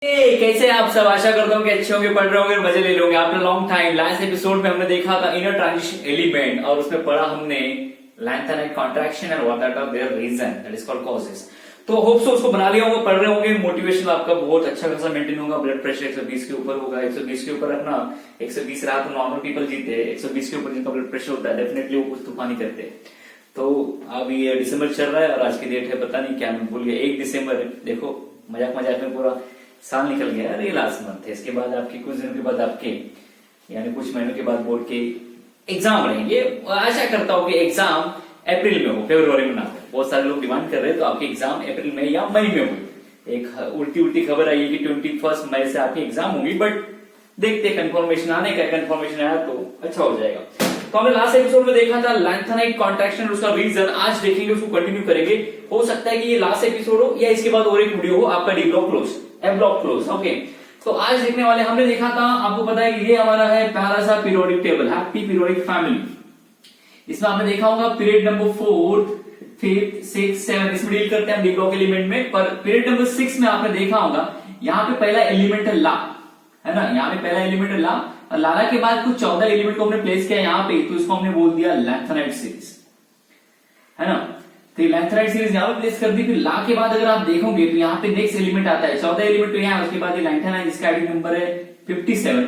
कैसे आप सब, आशा करता हूँ कि अच्छे होंगे, पढ़ रहे होंगे, मजे ले लोगे। After long time last episode में हमने देखा था इनर ट्रांजिशन एलिमेंट और उसमें पढ़ा हमने length and contraction and what are their reason, that is called causes. तो होप सो उसको बना लिया होगा, पढ़ रहे होंगे, मोटिवेशन आपका बहुत अच्छा खासा मेंटेन होगा, ब्लड प्रेशर 120 के ऊपर होगा। 120 के ऊपर रखना, 120 रहा तो नॉर्मल पीपल जीते हैं, 120 के ऊपर जिनका ब्लड प्रेशर होता है डेफिनेटली वो कुछ तूफानी करते हैं। तो अब ये दिसंबर चल रहा है और आज की डेट है पता नहीं क्या, मैं भूल गया, 1 दिसंबर है। देखो मजाक मजाक में पूरा साल निकल गया, अरे लास्ट मंथ है। इसके बाद आपके कुछ दिनों के बाद आपके यानी कुछ महीनों के बाद बोर्ड के एग्जाम रहेंगे। आशा करता हूँ कि एग्जाम अप्रैल में हो, फरवरी में ना हो। बहुत सारे लोग डिमांड कर रहे हैं तो आपके एग्जाम अप्रैल में या मई में हो। एक उल्टी उल्टी खबर आई है कि 21 मई से आपके एग्जाम होंगी, बट देखते कंफर्मेशन आने का, कंफर्मेशन आया तो अच्छा हो जाएगा। तो हमने लास्ट एपिसोड में देखा था लैंथेनाइट कॉन्ट्रैक्शन और उसका रीजन, आज देखेंगे, उसको कंटिन्यू करेंगे। हो सकता है कि ये लास्ट एपिसोड हो या इसके बाद और एक वीडियो हो आपका D block close, F block close. Okay, तो आज देखने वाले हमने देखा था, आपको पता है कि ये हमारा है पहला सा periodic table, happy periodic family. इसमें आपने देखा होगा पीरियड नंबर 4, 5, 6, 7 इसमें डील करते हैं डी ब्लॉक एलिमेंट में। पर पीरियड नंबर 6 में आपने देखा होगा यहाँ पे पहला एलिमेंट है ला, है ना, यहाँ पे पहला एलिमेंट है ला। और लाला के बाद कुछ 14 एलिमेंट को हमने प्लेस किया यहाँ पे, तो इसको हमने बोल दिया लैंथेनाइट सीरीज, है ना। तो लैंथेनाइट सीरीज यहाँ पे प्लेस कर दी। फिर ला के बाद अगर आप देखोगे तो यहाँ पे नेक्स्ट एलिमेंट आता है, 14 एलिमेंट तो यहाँ, उसके बाद ये लैंथेनाइट जिसका आईडी नंबर है 57।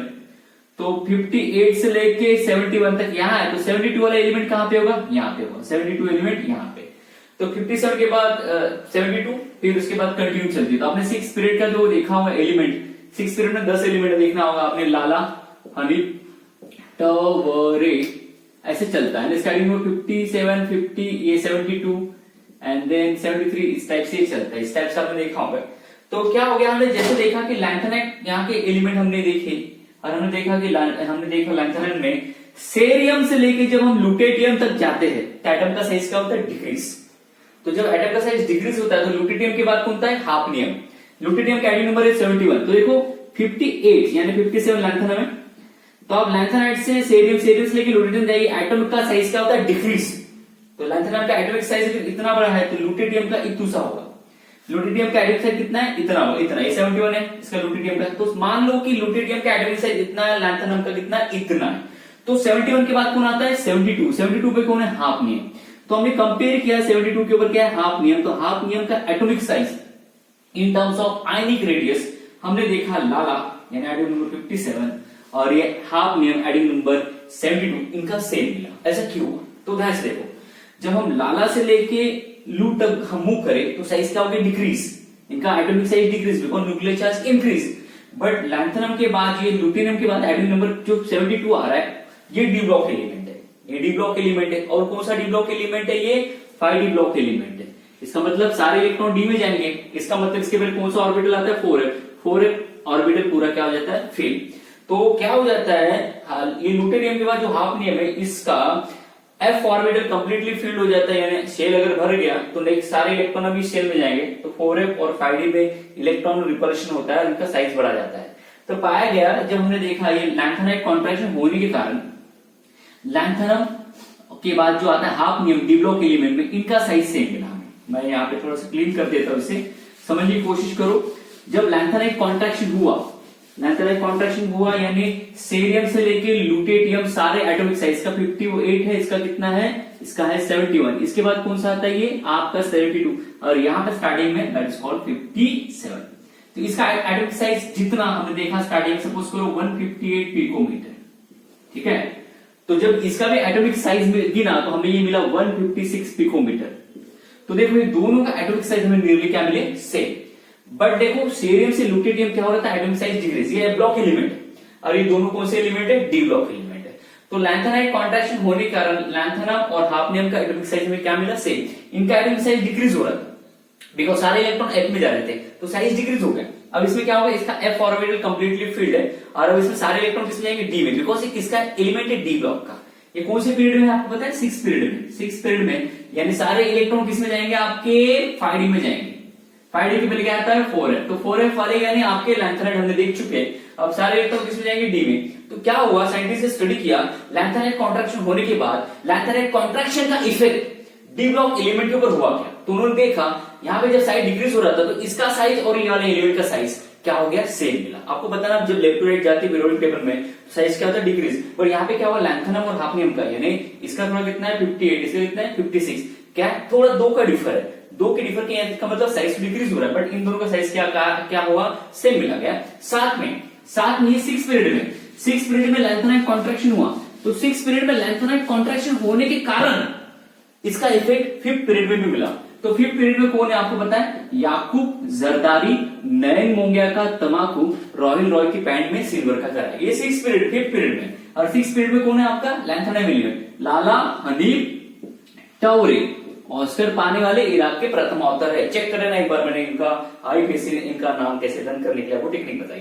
तो 58 से लेके 71 तक यहाँ है, तो 72 वाला एलिमेंट कहाँ पे होगा, यहाँ पे होगा, 72 एलिमेंट यहाँ पे। तो 57 के बाद 72, फिर उसके बाद कंटिन्यू चलती है। तो आपने 6 पीरियड का जो देखा होगा एलिमेंट, 6 पीरियड में 10 एलिमेंट देखना होगा आपने, लाला, हनी, टवरे, ऐसे चलता है। स्टार्टिंग में 57, 50, ये 72 एंड देन 73, इस टाइप से चलता है। इस टाइप से आपने देखा होगा। तो क्या हो गया, हमने जैसे देखा कि लैंथेनाइट यहाँ के एलिमेंट हमने देखे और हमने देखा लैंथेनाइट में सेरियम से लेके जब हम लुटेटियम तक जाते हैं तो एटम का साइज क्या होता है, डिक्रीज। तो जब एटम का साइज डिक्रीज होता है तो लुटेटियम के बाद कौन होता है, हाफनियम। लुटेटियम का आईडी नंबर है 71। तो देखो 58 यानी 57 लैंथेनाइट में। तो अब लैंथेनाइट से सेरियम से लेके लुटेटियम जाएगी, एटम का साइज क्या होता है, डिक्रीज। तो लैंथेनाइट का एटॉमिक साइज इतना बड़ा है तो लुटेटियम का इतना सा होगा। लुटेटियम का एटॉमिक साइज कितना है, इतना होगा, इतना। ये 71 है इसका लुटेटियम का। तो मान लो कि लुटेटियम का एटॉमिक साइज इतना है, लैंथेनाइट का कितना, इतना है। तो 71 के बाद कौन आता है, 72। 72 पे कौन है, हाफनियम। तो हमने कंपेयर किया 72 के ऊपर क्या है, हाफनियम। तो हाफनियम का atomic size in terms of ionic radius हमने देखा लाला यानी एटम नंबर 57 और ये हाफनियम एटम नंबर 72, इनका सेम मिला। ऐसा क्यों हुआ, तो ध्यान से देखो, जब हम लाला से लेके लू तक हम मूव करें तो साइज क्या होगा, डिक्रीज। इनका atomic size decrease because nuclear charge increase. But lanthanum के बाद, ये लुटेनियम के बाद एटम नंबर जो 72 आ रहा है, ये डी ब्लॉक एलिमेंट है। ये डी ब्लॉक एलिमेंट है। और कौन सा डी ब्लॉक एलिमेंट है, ये 5d ब्लॉक एलिमेंट है। इसका मतलब सारे इलेक्ट्रॉन डी में जाएंगे। इसका मतलब इसके पहले कौन सा ऑर्बिटल आता है, 4 है। 4 ऑर्बिटल पूरा क्या हो जाता है, फेल। तो क्या हो जाता है, ये लुटेनियम के बाद जो हाफनियम है इसका एफ ऑर्बिटल कंप्लीटली फिल्ड हो जाता है, यानी शेल अगर भर गया तो नेक्स्ट सारे इलेक्ट्रॉन अभी शेल में जाएंगे। तो 4f और 5d में इलेक्ट्रॉन रिपल्शन होता है, इनका साइज बढ़ा जाता है। तो पाया गया, जब हमने देखा ये लैंथेनाइट कॉन्ट्रैक्शन होने के कारण लैंथेनम के बाद जो आता है हाफनियम डी ब्लॉक एलिमेंट में, इनका साइज सेम मिला हमें। मैं यहाँ पे थोड़ा सा क्लीन कर देता हूं, इसे समझने की कोशिश करो। जब लैंथेनाइट कॉन्ट्रैक्शन हुआ यानी सेरियम से लेके लुटेटियम सारे एटॉमिक साइज का 58 है, इसका कितना है, इसका है 71। इसके बाद कौन सा आता है, ये आपका 72 और यहाँ पे स्टार्टिंग में दैट इज कॉल्ड 57। तो इसका एटॉमिक साइज जितना हमने देखा स्टार्टिंग, सपोज करो 158 पिकोमीटर, ठीक है। तो जब इसका भी एटॉमिक साइज गिना तो हमें ये मिला 156 पिकोमीटर। तो देखो ये दोनों का एटॉमिक साइज हमें नियरली क्या मिले, सेम। बट देखो सेरियम से लुटेटियम क्या हो रहा था, एटॉमिक साइज डिक्रीज। ये ब्लॉक एलिमेंट है और ये दोनों कौन से एलिमेंट है, डी ब्लॉक एलिमेंट है। तो लैंथेनाइट कॉन्ट्रैक्शन होने के कारण लैंथेनम और हाफनियम का एटॉमिक साइज में क्या मिला, सेम। इनका एटॉमिक साइज डिक्रीज हो रहा था बिकॉज सारे इलेक्ट्रॉन एफ में जा रहे थे, तो साइज डिक्रीज हो गया। अब इसमें क्या होगा, इसका एफ ऑर्बिटल कंप्लीटली फिल्ड है और अब इसमें सारे इलेक्ट्रॉन किसमें जाएंगे, डी में, बिकॉज किसका एलिमेंट है, डी ब्लॉक का। ये कौन से पीरियड में आपको पता है, 6 पीरियड में। 6 पीरियड में यानी सारे इलेक्ट्रॉन किसमें जाएंगे, आपके 5d में जाएंगे। 5d के पहले क्या आता है, 4 है। तो 4f वाले यानी आपके लैंथेनाइट हमने देख चुके हैं। अब सारे इलेक्ट्रॉन किसमें जाएंगे, डी में। तो क्या हुआ, साइंटिस्ट ने स्टडी किया लैंथेनाइट कॉन्ट्रैक्शन होने के बाद लैंथेनाइट कॉन्ट्रैक्शन का इफेक्ट डी ब्लॉक एलिमेंट के ऊपर हुआ क्या। तो उन्होंने देखा यहाँ पे जब साइज डिक्रीज हो रहा था तो इसका साइज और ये वाले एलिमेंट का साइज क्या हो गया, सेम मिला। आपको बताना जब लेफ्ट टू राइट जाती है पीरियोडिक टेबल में साइज क्या होता है, डिक्रीज। और यहाँ पे क्या हुआ, लैंथनम और हाफनियम का, यानी इसका थोड़ा कितना है 58, इसका कितना है 56, क्या है थोड़ा 2 का डिफर है, 2 के डिफर के का मतलब साइज डिक्रीज हो रहा है, बट इन दोनों का साइज क्या हुआ, सेम मिला गया। साथ में 6 पीरियड में लैंथेनाइट कॉन्ट्रैक्शन हुआ, तो 6 पीरियड में लैंथेनाइट कॉन्ट्रैक्शन होने के कारण इसका इफेक्ट 5th पीरियड में भी मिला। तो 5th पीरियड में कौन है आपको पता है, याकूब जरदारी, नयन मोंगिया का तमाकू, रॉयल रॉय की पैंट में सिल्वर का करा, ये 5th पीरियड में। और 6th पीरियड में कौन है आपका, लैंथेनाइट एलिमेंट, लाला हनीफ टौरे, ऑस्कर पाने वाले इराक के प्रथम ऑथर है। चेक करें ना एक बार, मैंने इनका नाम कैसे रन करने के लिए आपको टेक्निक बताई।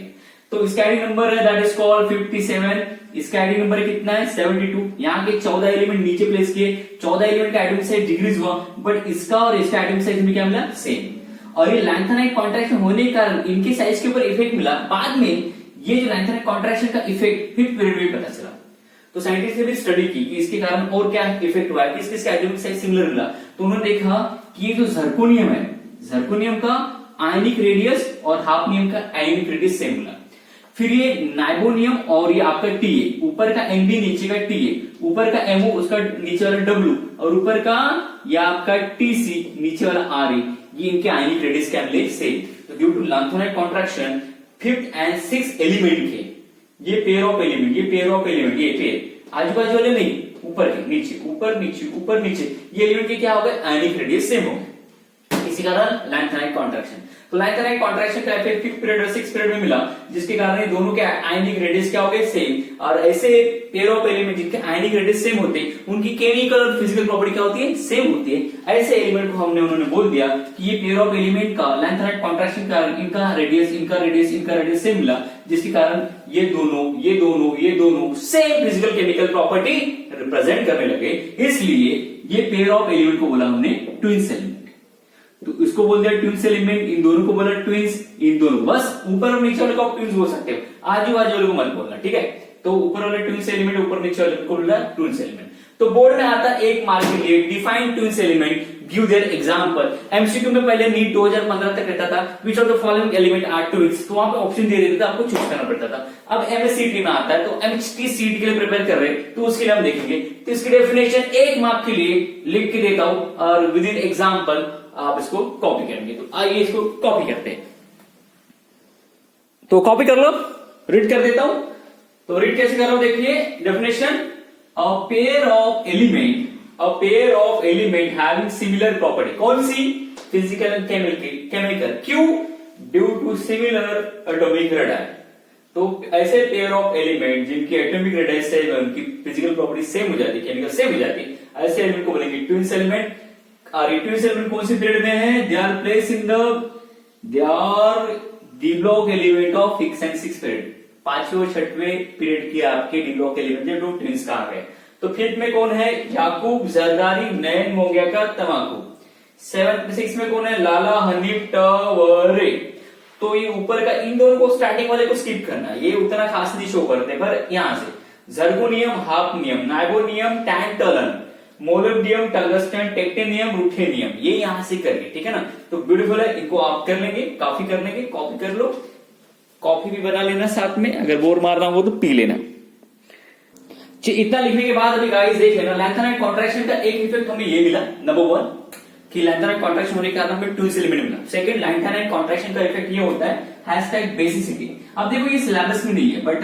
तो इसका आईडी नंबर है दैट इज कॉल्ड 57, इसका आईडी नंबर कितना है 72। यहाँ के 14 एलिमेंट नीचे प्लेस किए, 14 एलिमेंट का एटॉमिक साइज डिक्रीज हुआ, बट इसका और इसका एटॉमिक साइज में क्या मिला, सेम। और ये लैंथेनाइट कॉन्ट्रैक्शन होने के कारण इनके साइज के ऊपर इफेक्ट मिला। बाद में ये जो लैंथेनाइट कॉन्ट्रैक्शन का इफेक्ट 5th पीरियड में पता चला। तो साइंटिस्ट ने भी स्टडी की कि इसके कारण और क्या इफेक्ट हुआ है, किसके एटॉमिक साइज सिमिलर मिला। तो उन्होंने देखा कि ये जो जर्कोनियम है, जर्कोनियम का आयनिक रेडियस और हाफनियम का आयनिक रेडियस सेम मिला। फिर ये नाइबोनियम और ये आपका टीए, ऊपर का एमबी नीचे का टीए, ऊपर का एमओ उसका नीचे वाला डब्ल्यू, और ऊपर का ये आपका टीसी नीचे वाला आरए, ये इनके आयनिक रेडियस क्या मिले, सेम। तो due to lanthanide contraction 5th and 6th element के ये पेयर ऑफ एलिमेंट, ये पेयर आजू बाजू वाले नहीं, ऊपर के नीचे, ऊपर नीचे ऊपर नीचे, ये एलिमेंट के क्या हो गए, आयनिक रेडियस सेम हो गए। इसी कारण लैंथेनाइट कॉन्ट्रैक्शन। तो लैंथेनाइट कॉन्ट्रैक्शन का इफेक्ट 5th पीरियड और 6th पीरियड में मिला, जिसके कारण ये दोनों के आयनिक रेडियस क्या हो गए, सेम। और ऐसे पेयर ऑफ एलिमेंट जिनके आयनिक रेडियस सेम होते हैं, उनकी केमिकल और फिजिकल प्रॉपर्टी क्या होती है, सेम होती है। ऐसे एलिमेंट को उन्होंने बोल दिया कि ये पेयर ऑफ एलिमेंट का लैंथेनाइट कॉन्ट्रैक्शन का इनका रेडियस सेम मिला, जिसके कारण ये दोनों same physical chemical property represent करने लगे। इसलिए ये पेयर ऑफ एलिमेंट को बोला हमने ट्विन्स एलिमेंट। तो इसको बोल दिया ट्विन्स एलिमेंट, इन दोनों को बोला ट्विन्स, इन दोनों, बस ऊपर और नीचे वाले को आप ट्विन्स बोल सकते हो, आजू बाजू वाले को मत बोलना, ठीक है। तो ऊपर वाले ट्विन्स एलिमेंट, ऊपर नीचे वाले को बोलना ट्विन्स एलिमेंट। तो बोर्ड में आता है 1 मार्क के लिए define twins element, give their example. MCQ में पहले नीट 2015 तक रहता था, which of the following element are twins, तो वहां पे ऑप्शन दे देते थे, आपको चूज करना पड़ता था। अब एमएससीटी में आता है, तो एमएसटी सीट के लिए प्रिपेयर कर रहे हैं, तो उसके लिए हम देखेंगे। तो इसकी डेफिनेशन 1 मार्क के लिए लिख के देता हूं, और विद इन एग्जांपल आप इसको कॉपी करेंगे। तो आइए इसको कॉपी करते हैं। तो कॉपी कर लो, रीड कर देता हूं। तो रीड कैसे कर रहा हूं, देखिए definition, a pair of element having similar property, कौन सी, फिजिकल एंड केमिकल, क्यों, due to similar atomic radius. तो ऐसे पेयर ऑफ एलिमेंट जिनकी एटॉमिक रेडियस सेम है, उनकी फिजिकल प्रॉपर्टी सेम हो जाती है, केमिकल सेम हो जाती है, ऐसे एलिमेंट को बोलेंगे ट्विन्स एलिमेंट। और ट्विन्स एलिमेंट कौन सी पीरियड में है, they are place in they are D block element of 5th and 6th period, 5वें और 6वें पीरियड की आपके डी ब्लॉक एलिमेंट जो ट्विन्स कहा गए। तो 5th में कौन है, याकूब जरदारी, नयन मोंगिया का तमाकू। 6th में कौन है, लाला हनीफ टौरे। तो ये ऊपर का इन दोनों को, स्टार्टिंग वाले को स्किप करना, ये उतना खास नहीं शो करते, पर यहां से जर्कोनियम, हाफनियम, नाइबोनियम, टैंटलन, मोलिब्डियम, टंगस्टन, टेक्टेनियम, रुथेनियम, ये यहां से करके, ठीक है ना। तो ब्यूटीफुल है, इनको आप कर लेंगे, काफी कर लेंगे, कॉपी कर लो, कॉपी भी बना लेना साथ में, अगर बोर मारना हो तो पी लेना। इतना लिखने के बाद अभी गाइस देख लेना, लैंथेनाइट कॉन्ट्रैक्शन का एक इफेक्ट हमें ये मिला, नंबर 1 कि लैंथेनाइट कॉन्ट्रैक्शन होने के कारण हमें ट्विन्स एलिमेंट मिला। सेकंड, लैंथेनाइट कॉन्ट्रैक्शन का इफेक्ट ये होता है बेसिसिटी। अब देखो ये सिलेबस में नहीं है, बट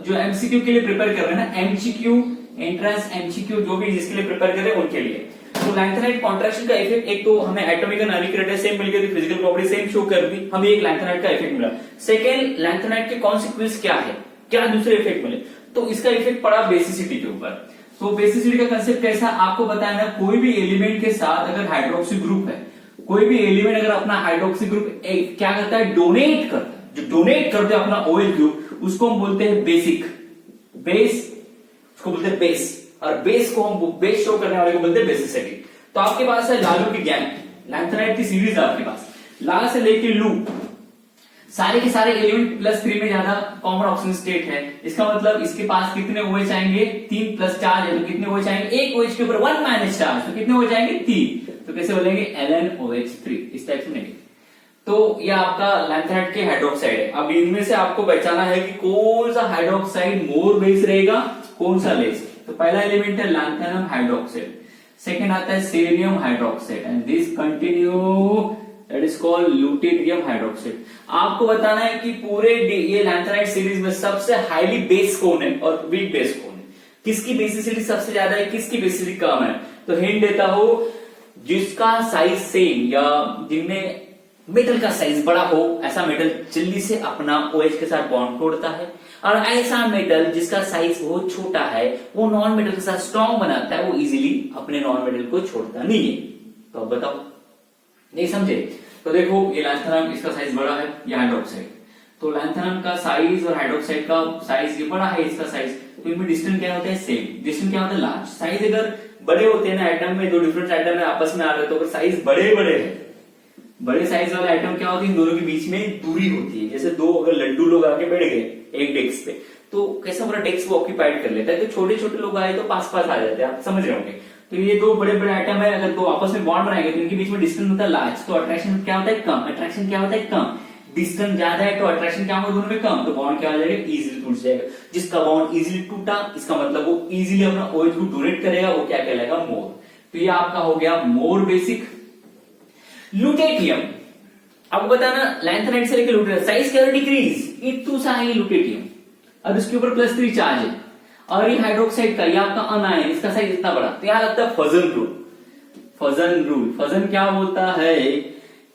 जो एमसीक्यू के लिए प्रिपेयर कर रहे हैं ना, एमसीक्यू एंट्रेंस एमसीक्यू जो भी जिसके लिए प्रिपेयर कर रहे हैं उनके लिए, तो लैंथेनाइट कॉन्ट्रैक्शन का इफेक्ट, एक तो हमें atomic and ionic radius same मिल गई, फिजिकल प्रॉपर्टी सेम शो कर दी, हमें एक लैंथेनाइट का इफेक्ट मिला। सेकंड, लैंथेनाइट के कॉन्सिक्वेंस क्या है, क्या दूसरे इफेक्ट मिले, तो इसका इफेक्ट पड़ा बेसिसिटी के ऊपर। तो बेसिसिटी का कंसेप्ट कैसा, आपको बताया ना, कोई भी एलिमेंट के साथ अगर हाइड्रोक्सी ग्रुप है, कोई भी एलिमेंट अगर अपना हाइड्रोक्सी ग्रुप क्या करता है, डोनेट करता है, जो डोनेट करते हैं अपना ओएल ग्रुप, उसको हम बोलते हैं बेसिक, उसको बोलते हैं बेस, और बेस को हम बेस शो करने वाले को बोलते हैं बेसिसिटी। तो आपके पास है लालू की गैंग, लैंथेनाइट की सीरीज है आपके पास, ला से लेके लू, सारे के सारे एलिमेंट +3 में ज्यादा कॉमन ऑक्सीजन स्टेट है। इसका मतलब इसके पास कितने OH आएंगे, 3 + चार्ज है, तो कितने OH आएंगे, एक OH के ऊपर 1 - चार्ज, तो कितने OH आएंगे, 3। तो कैसे बोलेंगे, LnOH3, इस टाइप से नहीं। तो ये आपका लैंथेनाइड के हाइड्रोक्साइड है। अब इनमें से आपको पहचाना है कि कौन सा हाइड्रोक्साइड मोर बेस रहेगा, कौन सा लेस। तो पहला एलिमेंट है लैंथेनम हाइड्रोक्साइड, सेकेंड आता है selenium hydroxide and this continue that is called lutetium hydroxide. आपको बताना है कि पूरे ये लैंथेनाइड सीरीज में सबसे हाईली बेस कौन है और वीक बेस कौन है, किसकी बेसिसिटी सबसे ज्यादा है, किसकी बेसिसिटी कम है। तो हिंट देता हूं, जिसका साइज सेम या जिनमें मेटल का साइज बड़ा हो, ऐसा मेटल जल्दी से अपना OH के साथ बॉन्ड तोड़ता है, और ऐसा मेटल जिसका साइज बहुत छोटा है वो नॉन मेटल के साथ स्ट्रॉन्ग बनाता है, वो इजीली अपने नॉन मेटल को छोड़ता नहीं है। तो अब बताओ, नहीं समझे? तो देखो ये लैंथेनम, इसका साइज बड़ा है, ये हाइड्रोक्साइड, तो लैंथेनम का साइज और हाइड्रोक्साइड का साइज ये बड़ा है, इसका साइज, तो इनमें डिस्टेंस क्या होता है, सेम। डिस्टेंस क्या होता है, लार्ज। साइज अगर बड़े होते हैं ना एटम में, दो डिफरेंट एटम में आपस में आ रहे, तो अगर साइज बड़े बड़े है, बड़े साइज वाले एटम क्या होती है, इन दोनों के बीच में दूरी होती है। जैसे दो अगर लड्डू लोग आके बैठ गए एक डेस्क पे, तो कैसा पूरा डेस्क वो ऑक्यूपाइड कर लेता है, तो छोटे छोटे लोग आए तो पास पास आ जाते हैं, आप समझ रहे होंगे। तो ये दो बड़े बड़े आइटम है, अगर दो आपस में बॉन्ड बनाएंगे तो इनके बीच में डिस्टेंस होता है लार्ज, तो अट्रैक्शन क्या होता है, कम। अट्रैक्शन क्या होता है, कम। डिस्टेंस ज्यादा है तो अट्रैक्शन क्या होगा, दोनों में कम, तो बॉन्ड क्या हो जाएगा, इजीली टूट जाएगा। जिसका बॉन्ड इजीली टूटा, इसका मतलब वो इजीली अपना OH को डोनेट करेगा, वो क्या कहलाएगा, मोर। तो ये आपका हो गया मोर बेसिक। ल्यूटेटियम, आपको बताना लैंथेनाइड से लेकर ल्यूटेटियम साइज क्या डिक्रीज, इतू सा है ल्यूटेटियम, अब इसके ऊपर +3 चार्ज है, और ये हाइड्रोक्साइड का, ये आपका अनायन, इसका साइज इतना बड़ा, तो यहां लगता है फजन रूल। फजन रूल, फजन क्या बोलता है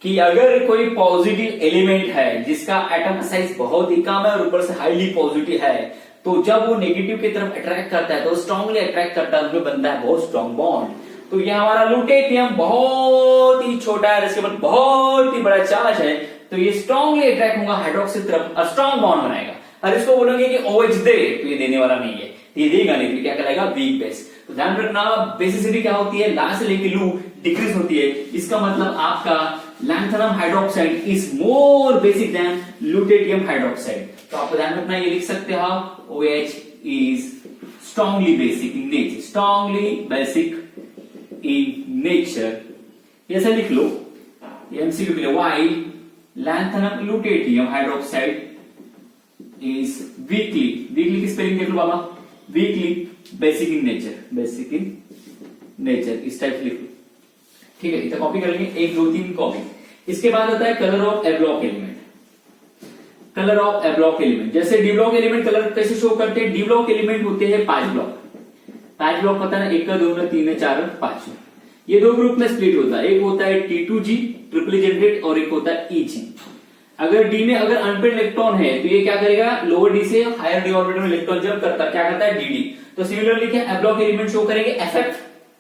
कि अगर कोई पॉजिटिव एलिमेंट है जिसका एटम का साइज बहुत ही कम है और ऊपर से हाईली पॉजिटिव है, तो जब वो नेगेटिव की तरफ अट्रैक्ट करता है तो स्ट्रांगली अट्रैक्ट करता है, उसमें बनता है बहुत स्ट्रॉन्ग बॉन्ड। तो ये हमारा ल्यूटेटियम बहुत ही छोटा है, इसके ऊपर बहुत ही बड़ा चार्ज है, तो ये स्ट्रांगली अट्रैक्ट होगा हाइड्रोक्साइड तरफ और स्ट्रॉन्ग बॉन्ड बनाएगा। और इसको बोलेंगे कि OH दे, तो ये देने वाला नहीं है, ये देगा नहीं, तो क्या कहलाएगा, वीक बेस। तो ध्यान रखना, बेसिसिटी क्या होती है, ला से लेके लू डिक्रीज होती है, इसका मतलब आपका lanthanum hydroxide is more basic than lutetium hydroxide. तो आपको ध्यान रखना, ये लिख सकते हो OH is strongly basic in nature, strongly basic in nature, ऐसा लिख लो, MCQ के लिए। Y lanthanum lutetium hydroxide is weakly, weakly की स्पेलिंग देख लो बाबा, weakly basic in nature, basic in nature, इस टाइप से लिख लो, ठीक है। इतना कॉपी कर लेंगे, 1 2 3 कॉपी। इसके बाद होता है colour of A block element. Colour of A block element, जैसे डी ब्लॉक एलिमेंट कलर कैसे शो करते हैं, डी ब्लॉक एलिमेंट होते हैं 5 ब्लॉक। 5 ब्लॉक पता है, 1 2 3 4 5, ये 2 ग्रुप में स्प्लिट होता है, एक होता है T2G ट्रिपली जनरेट और एक होता है EG। अगर डी में अगर अनपेड इलेक्ट्रॉन है तो ये क्या करेगा, लोअर डी से हायर डी ऑर्बिटल में इलेक्ट्रॉन जंप करता है, क्या करता है, DD। तो सिमिलरली क्या ए ब्लॉक एलिमेंट शो करेंगे FF,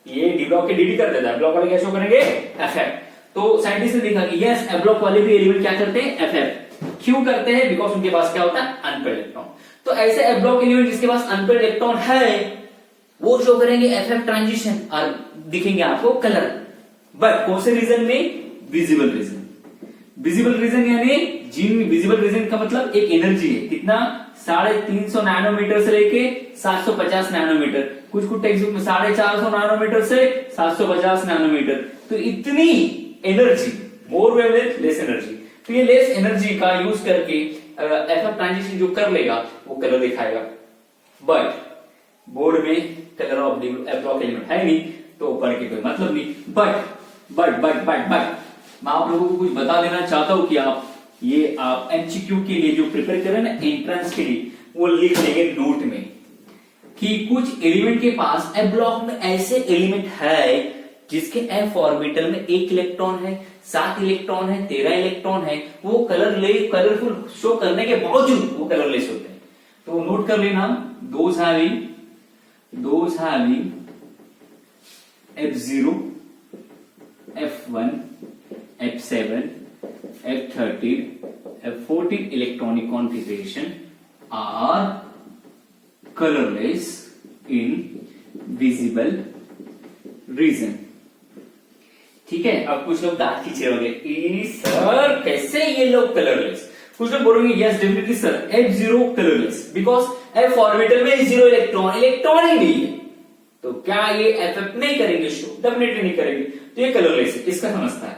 ये डी ब्लॉक के DD कर देता है, ब्लॉक वाले क्या शो करेंगे, FF। तो साइंटिस्ट ने देखा कि यस ए ब्लॉक वाले भी एलिमेंट क्या करते हैं, FF। क्यों करते हैं, बिकॉज उनके पास क्या होता है, अनपेड इलेक्ट्रॉन। तो ऐसे ए ब्लॉक एलिमेंट जिसके पास अनपेड इलेक्ट्रॉन है वो शो करेंगे FF ट्रांजिशन और दिखेंगे आपको कलर, बट कौन से रीजन में, विजिबल रीजन। विजिबल रीजन यानी जिन विजिबल रीजन का मतलब एक एनर्जी है, कितना, 350 नैनोमीटर से लेके 750 नैनोमीटर, कुछ कुछ टेक्स्ट बुक में 450 नैनोमीटर से 750 नैनोमीटर, तो इतनी एनर्जी, मोर वेवलेंथ लेस एनर्जी। तो ये लेस एनर्जी का यूज करके FF ट्रांजिशन जो कर लेगा वो कलर दिखाएगा, बट बोर्ड में कलर ऑफ ब्लॉक एलिमेंट है नहीं, तो पढ़ के कोई मतलब नहीं। बट मैं आप लोगों को कुछ बता देना चाहता हूं कि आप MCQ के लिए जो प्रिपेयर करें ना एंट्रेंस के लिए, वो लिख लेंगे नोट में कि कुछ एलिमेंट के पास ए ब्लॉक में ऐसे एलिमेंट है जिसके F ऑर्बिटल में 1 इलेक्ट्रॉन है, 7 इलेक्ट्रॉन है, 13 इलेक्ट्रॉन है, वो कलरफुल शो करने के बावजूद वो कलरलेस होते हैं। तो नोट कर लेना, those having F0, F1, F7, F13, F14 electronic configuration are colorless in visible region। ठीक है। अब कुछ लोग दांत खींचे होंगे, सर कैसे ये लोग कलरलेस, कुछ लोग बोलोगे yes definitely sir F0 colourless because F orbital में 0 इलेक्ट्रॉन ही नहीं है, तो क्या ये FF नहीं करेंगे शो, डेफिनेटली नहीं करेंगे, तो ये कलरलेस है, इसका समझता है।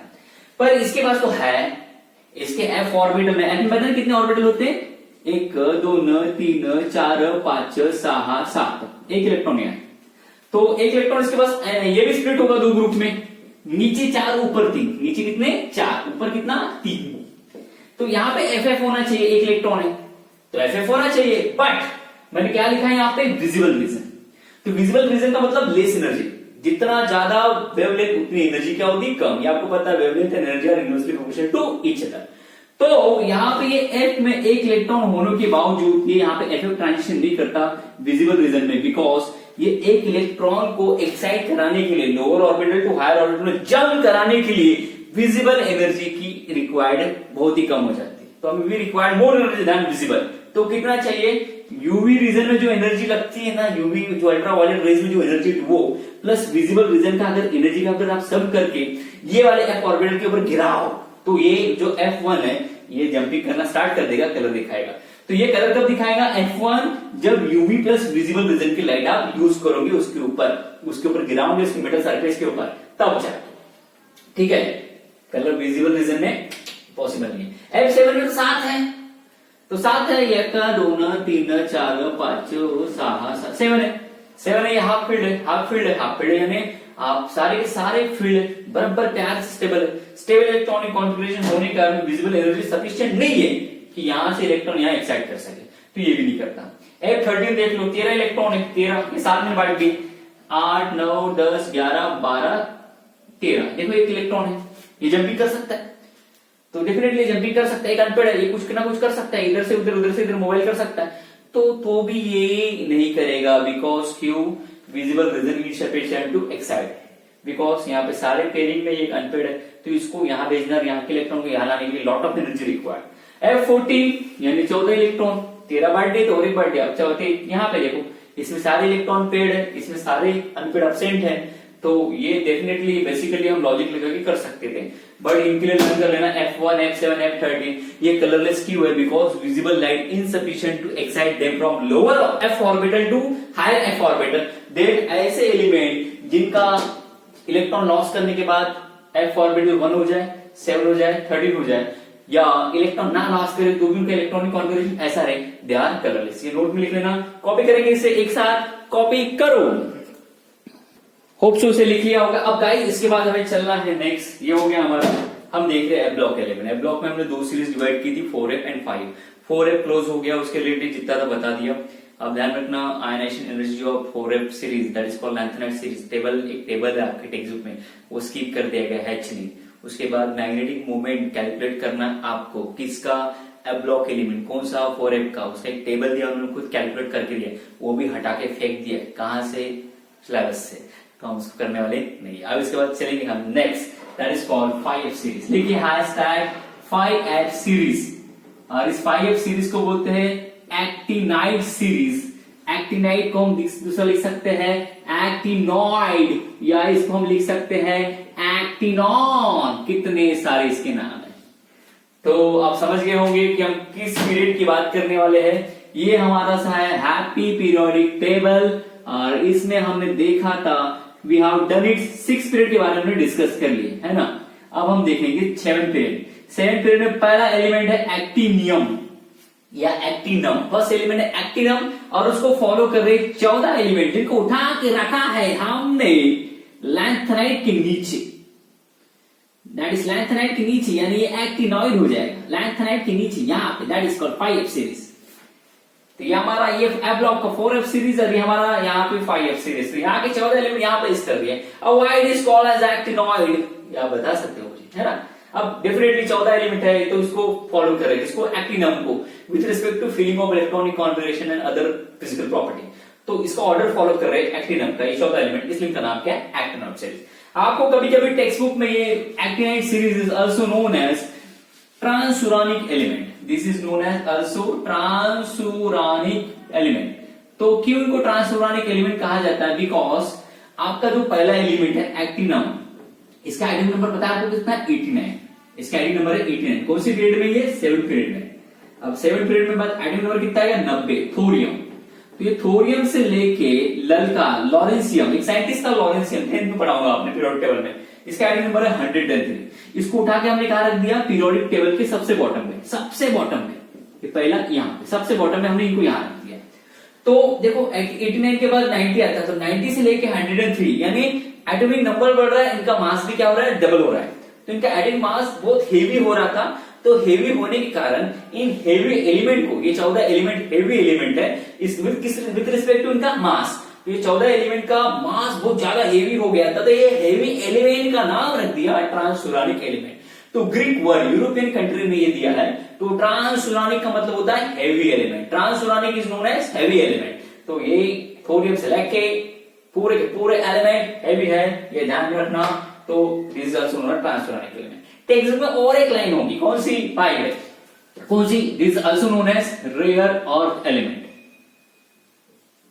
पर इसके पास तो है इसके f ऑर्बिटल में, f में पता है कितने ऑर्बिटल होते हैं? 1 2 3 4 5 6 7, एक इलेक्ट्रॉन है। तो एक इलेक्ट्रॉन इसके पास ये भी स्प्लिट होगा 2 ग्रुप में, नीचे 4 ऊपर 3, नीचे कितने 4 ऊपर कितना 3। तो यहाँ पे FF होना चाहिए, एक इलेक्ट्रॉन है तो FF होना चाहिए, बट मैंने क्या लिखा है यहाँ पे? Visible region. तो विजिबल रीजन का मतलब लेस एनर्जी, जितना ज्यादा वेवलेंथ उतनी एनर्जी क्या होती? कम। ये आपको पता है wavelength energy are inversely proportional to each other. तो यहाँ पे ये F में एक इलेक्ट्रॉन होने के बावजूद ये यहाँ पे FF ट्रांजिशन नहीं करता विजिबल रीजन में, बिकॉज ये एक इलेक्ट्रॉन को एक्साइट कराने के लिए, lower orbital to higher orbital में जंप कराने के लिए विजिबल एनर्जी की रिक्वायर्ड बहुत ही कम हो जाती है। तो हमें we required more energy than visible. तो कितना चाहिए? यूवी रीजन में जो एनर्जी लगती है ना, यूवी जो अल्ट्रावायलेट रेज में जो एनर्जी वो प्लस विजिबल रीजन का अगर एनर्जी का अगर आप सम करके ये वाले F ऑर्बिटल के ऊपर गिराओ तो ये जो F1 है ये जंपिंग करना स्टार्ट कर देगा, कलर दिखाएगा। तो ये कलर कब दिखाएगा? F1 जब यूवी प्लस विजिबल रीजन की लाइट आप यूज करोगे, उसके ऊपर गिराओगे, उसके मेटल सरफेस के ऊपर, तब जाए। ठीक है, कलर विजिबल रीजन में पॉसिबल नहीं है। F7 में तो 7 है, तो 7 है, 1 2 3 4 5 6 7 है। 7 है, ये हाफ फील्ड है, हाफ फील्ड है, हाफ फील्ड यानी आप सारे के सारे फील्ड बराबर प्यार से स्टेबल है। स्टेबल इलेक्ट्रॉनिक कॉन्फ़िगरेशन होने के कारण विजिबल एनर्जी सफिशिएंट नहीं है कि यहां से इलेक्ट्रॉन यहां एक्साइट कर सके, तो ये भी नहीं करता। F13 देख लो, 13 इलेक्ट्रॉन है, 13 ये 7 में बांट दिए, 8 9 10 11 12 13। देखो एक इलेक्ट्रॉन है, ये जंपिंग कर सकता है, तो डेफिनेटली जंपिंग कर सकता है, एक अनपेड है, ये कुछ ना कुछ कर सकता है, इधर से उधर से इधर मोबाइल कर सकता है। तो भी ये नहीं करेगा, बिकॉज क्यों? Visible region is sufficient to excite, because यहाँ पे सारे पेयरिंग में ये अनपेड है, तो इसको यहाँ भेजना, यहाँ के इलेक्ट्रॉन को यहाँ लाने के लिए lot of energy required. F14 यानी 14 इलेक्ट्रॉन, 13 बांट दिए तो और एक बांट दिया, चौथे यहाँ पे देखो, इसमें सारे इलेक्ट्रॉन पेड है, इसमें सारे अनपेड एब्सेंट है, तो ये डेफिनेटली बेसिकली हम लॉजिक लगा के कर सकते थे, बट इनके लिए लर्न कर लेना F1 F7 F13 ये कलरलेस क्यों है? Because visible light insufficient to excite them from lower F orbital to higher F orbital. Then ऐसे एलिमेंट जिनका इलेक्ट्रॉन लॉस करने के बाद F ऑर्बिटल 1 हो जाए, 7 हो जाए, 13 हो जाए, या इलेक्ट्रॉन ना लॉस करे तो भी उनका इलेक्ट्रॉनिक कॉन्फ़िगरेशन ऐसा रहे, दे आर कलरलेस। ये नोट में लिख लेना, कॉपी करेंगे इसे, एक साथ कॉपी करो। होप सो से लिख लिया होगा। अब गाइस इसके बाद हमें चलना है नेक्स्ट, ये हो गया हमारा, हम देख रहे हैं F block element. F block में हमने 2 सीरीज डिवाइड की थी, 4f एंड 5। 4f क्लोज हो गया, उसके रिलेटेड जितना था बता दिया। अब ध्यान रखना ionization energy of 4f series that is called lanthanide series. एक टेबल है आपके टेक्स्ट बुक में, वो स्किप कर दिया गया है नहीं। उसके बाद मैग्नेटिक मोमेंट कैलकुलेट करना आपको, किसका? एफ ब्लॉक एलिमेंट, कौन सा? 4f का। उसका एक टेबल दिया, उन्होंने खुद कैलकुलेट करके दिया, वो भी हटा के फेंक दिया। कहां से? सिलेबस से, तो हम उसको करने वाले नहीं। अब इसके बाद चलेंगे हम next, that is called 5f series. देखिए हैशटैग 5f सीरीज, और इस 5f सीरीज को बोलते हैं एक्टिनाइड सीरीज। एक्टिनाइड को हम दूसरा लिख सकते हैं एक्टिनॉइड, या इसको हम लिख सकते हैं एक्टिनॉन। कितने सारे इसके नाम है। तो आप समझ गए होंगे कि हम किस पीरियड की बात करने वाले हैं। ये हमारा सा है हैप्पी पीरियोडिक टेबल, और इसमें हमने देखा था we have done it 6 period के बारे में हमने डिस्कस कर लिए, है ना। अब हम देखेंगे 7 पीरियड। 7 पीरियड में पहला एलिमेंट है एक्टिनियम या एक्टिनम। फर्स्ट एलिमेंट है एक्टिनम, और उसको फॉलो कर रहे 14 एलिमेंट जिनको उठा के रखा है हमने लैंथेनाइड के नीचे। दैट इज लैंथेनाइड के नीचे, यानी ये एक्टिनॉइड हो जाएगा लैंथेनाइड के नीचे यहाँ पे। That is called 5f series. तो ये हमारा ये एफ ब्लॉक का 4f सीरीज, और ये हमारा यहाँ पे 5f सीरीज। तो यहाँ के 14 एलिमेंट यहाँ पे इस कर दिए। अब why it is called as actinoid, या बता सकते हो मुझे, है ना। अब डेफिनेटली 14 एलिमेंट है, तो इसको फॉलो करें, इसको एक्टिनम को with respect to filling of electronic configuration and other physical property. तो इसका ऑर्डर फॉलो कर रहे हैं एक्टिनम का, ये 14 एलिमेंट, इसलिए इनका नाम क्या है? Actinium series. आपको कभी कभी टेक्स्ट बुक में ये actinide series is also known as transuranic element. This is known as also transuranic element. तो क्यों इनको ट्रांसुरानिक एलिमेंट कहा जाता है? बिकॉज आपका जो पहला एलिमेंट है एक्टिनम, इसका एटॉमिक नंबर पता है आपको कितना? 89। इसका एटॉमिक नंबर है 89। कौन सी पीरियड में? ये 7 पीरियड में। अब 7 पीरियड में बाद एटॉमिक नंबर कितना है? 90। थोरियम। तो ये थोरियम से लेके ललका लॉरेंसियम, एक साइंटिस्ट था लॉरेंसियम, 10th में पढ़ाऊंगा आपने पीरियोडिक टेबल में। इसका एटॉमिक नंबर है 103। इसको उठा के हमने कहा रख दिया पीरियोडिक टेबल के सबसे बॉटम में, सबसे बॉटम में। ये पहला यहाँ पे सबसे बॉटम में हमने इनको यहाँ रख दिया। तो देखो 89 के बाद 90 आता है, तो 90 से लेके 103 यानी एटॉमिक नंबर बढ़ रहा है, इनका मास भी क्या हो रहा है, डबल हो रहा है। तो इनका एटॉमिक मास बहुत हेवी हो रहा था, तो हेवी होने के कारण इन हेवी एलिमेंट को, ये 14 एलिमेंट हेवी एलिमेंट है, इस विद रिस्पेक्ट टू इनका मास, ये 14 एलिमेंट का मास बहुत ज्यादा हेवी हो गया था, तो ये हेवी एलिमेंट का नाम रख दिया ट्रांसुरानिक एलिमेंट। तो ग्रीक वर्ड यूरोपियन कंट्री में ये दिया है, तो ट्रांसुरानिक का मतलब होता है heavy element, transuranic is known as heavy element. तो ये थोरियम से लेके पूरे के पूरे एलिमेंट हेवी है, ये ध्यान में रखना। तो this is also known as transuranic element. Text में और एक लाइन होगी, कौन सी, 5 है, कौन सी, this is also known as rare earth element,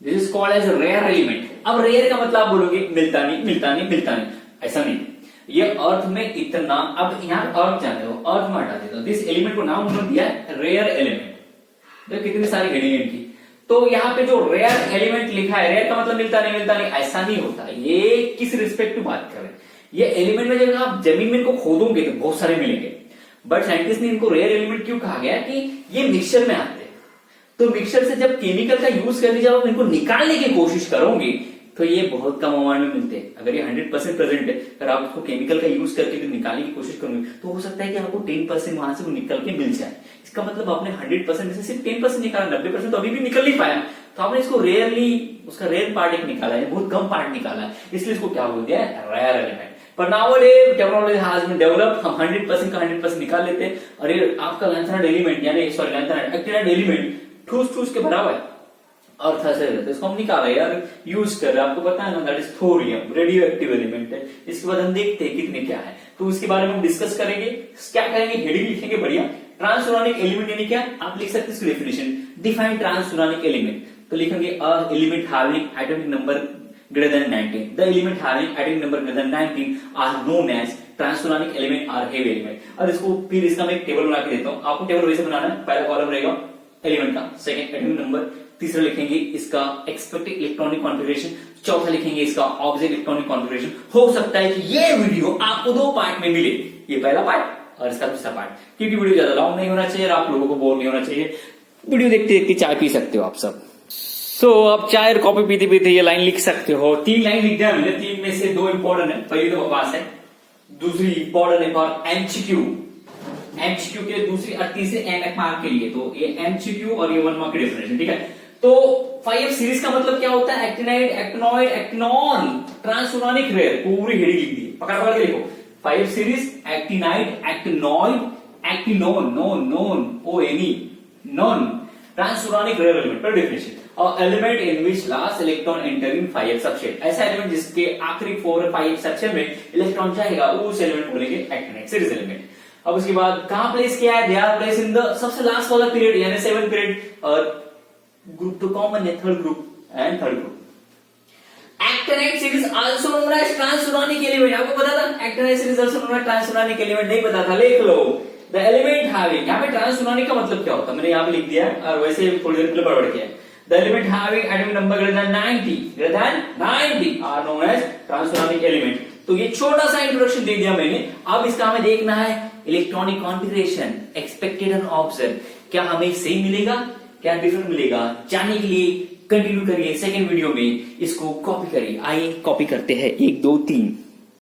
this is called as rare element. अब रेयर का मतलब आप बोलोगे मिलता नहीं, मिलता नहीं, मिलता नहीं, ऐसा नहीं। ये अर्थ में इतना, अब यहाँ अर्थ जाने दो, अर्थ में हटा देता हूं, दिस एलिमेंट को नाम उन्होंने दिया है रेयर एलिमेंट। तो कितनी सारी हेडिंग इनकी। तो यहाँ पे जो रेयर एलिमेंट लिखा है, रेयर का मतलब मिलता नहीं, मिलता नहीं, ऐसा नहीं होता। ये किस रिस्पेक्ट टू बात कर रहे हैं, ये एलिमेंट में जब आप जमीन में इनको खोदोगे तो बहुत सारे मिलेंगे, बट साइंटिस्ट ने इनको रेयर एलिमेंट क्यों कहा गया कि ये मिक्सचर में आते हैं। तो मिक्सचर से जब केमिकल का यूज करके जब आप इनको निकालने की कोशिश करोगे तो ये बहुत कम अमाउंट में मिलते हैं। अगर ये 100% प्रेजेंट है, अगर आप उसको केमिकल का यूज करके भी निकालने की कोशिश करोगे तो हो सकता है कि आपको 10% वहां से वो निकल के मिल जाए। इसका मतलब आपने 100% में से सिर्फ 10% निकाला, 90% तो अभी भी निकल नहीं पाया, तो आपने इसको रेयरली, उसका रेयर पार्ट एक निकाला है, बहुत कम पार्ट निकाला है, इसलिए इसको क्या बोल दिया है, रेयर एलिमेंट। पर nowadays technology has been developed, हम 100% का 100% निकाल लेते हैं, और ये आपका लैंथेनाइड एलिमेंट यानी सॉरी लैंथेनाइड एक्टिनाइड एलिमेंट ठूस ठूस के भरा हुआ है और फंसे रहते हैं, इसको हम निकाल रहे हैं यार, यूज कर रहे हैं, आपको पता है ना, that is thorium, radio active element है। इसके बाद हम देखते हैं कितने क्या है, तो उसके बारे में हम डिस्कस करेंगे। क्या करेंगे, हेडिंग लिखेंगे बढ़िया, ट्रांसुरानिक एलिमेंट यानी क्या, आप लिख सकते हैं इसकी डेफिनेशन, डिफाइन ट्रांसुरानिक एलिमेंट। तो लिखेंगे element having atomic number greater than 19, the element having atomic number greater than 19 are known as transuranic element or heavy element। अब इसको फिर इसका मैं एक टेबल बना के देता हूं, आपको टेबल वैसे बनाना है, पहला कॉलम रहेगा एलिमेंट का, सेकंड एटॉमिक नंबर, तीसरा लिखेंगे इसका एक्सपेक्टेड इलेक्ट्रॉनिक कॉन्फ़िगरेशन, चौथा लिखेंगे इसका ऑब्जेक्ट इलेक्ट्रॉनिक कॉन्फ़िगरेशन। हो सकता है कि ये वीडियो आपको 2 पार्ट में मिले, ये पहला पार्ट और इसका दूसरा पार्ट, क्योंकि वीडियो ज्यादा लॉन्ग नहीं होना चाहिए और आप लोगों को बोर नहीं होना चाहिए। वीडियो देखते देखते चाय पी सकते हो आप सब। अब चाय और कॉफी पीते पीते ये लाइन लिख सकते हो। 3 लाइन लिख दिया मैंने, 3 में से 2 इंपॉर्टेंट है, पहली तो बकवास है, दूसरी इंपॉर्टेंट है और एमसीक्यू, एमसीक्यू के दूसरी और तीसरे एन मार्क के लिए, तो ये एमसीक्यू और ये 1 मार्क की डेफिनेशन, ठीक है। तो 5F सीरीज का मतलब क्या होता है, actinide, actinoid, actinon, transuranic rare, पूरी हेडिंग लिख दी, पकड़ पकड़ के लिखो। 5F series actinide, actinoid, actinon, known, known, ONE, non, transuranic rare element पर डेफिनेशन, और element in which last electron entering 5F subshell, ऐसा एलिमेंट जिसके आखिरी 4 और 5F सबशेल में इलेक्ट्रॉन जाएगा, उस एलिमेंट बोलेंगे एक्टिनाइड सीरीज एलिमेंट। अब उसके बाद कहां प्लेस किया है, they are place in the सबसे लास्ट वाला पीरियड यानी 7th पीरियड, और ग्रुप तो कॉमन है, third group and third group. Actinide series also known as transuranic element, आपको पता था actinide series also known as transuranic element, नहीं पता था, लिख लो। द एलिमेंट हैविंग, यहाँ पे ट्रांसुरानिक का मतलब क्या होता है, मैंने यहाँ पे लिख दिया है और वैसे थोड़ी देर पहले पढ़ किया है। The element having atomic number greater than 90 are known as transuranic element। तो ये छोटा सा इंट्रोडक्शन दे दिया मैंने, अब इसका हमें देखना है electronic configuration, expected and observe, क्या हमें सेम मिलेगा, क्या डिफरेंट मिलेगा। जानने के लिए कंटिन्यू करिए, सेकंड वीडियो में इसको कॉपी करिए। आइए कॉपी करते हैं, 1 2 3।